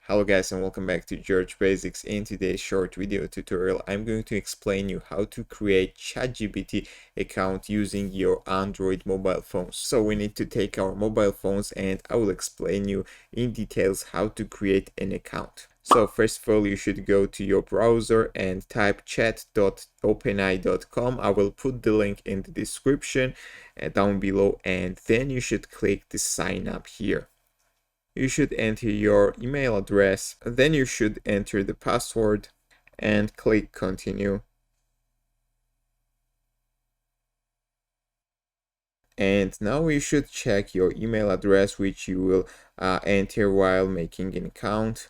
Hello guys and welcome back to George Basics. In today's short video tutorial, I'm going to explain you how to create ChatGPT account using your Android mobile phones. So we need to take our mobile phones and I will explain you in details how to create an account. So first of all, you should go to your browser and type chat.openai.com. I will put the link in the description down below, and then you should click the sign up here. You should enter your email address, then you should enter the password and click continue. And now you should check your email address, which you will enter while making an account.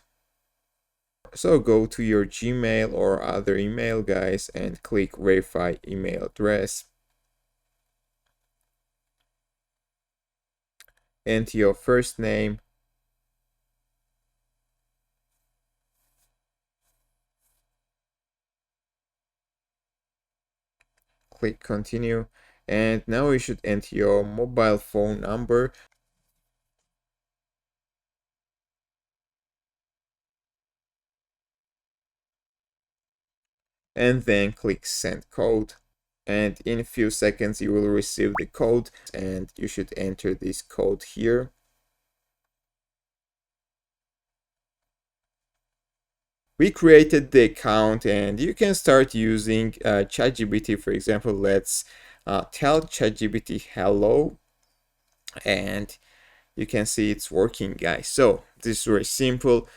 So go to your Gmail or other email, guys, and click verify email address. Enter your first name, click continue, and now you should enter your mobile phone number. And then click send code. And in a few seconds you will receive the code, and you should enter this code here. We created the account and you can start using ChatGPT. For example, let's tell ChatGPT hello, and you can see it's working, guys. So this is very simple.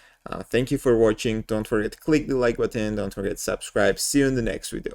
Thank you for watching. Don't forget to click the like button. Don't forget to subscribe. See you in the next video.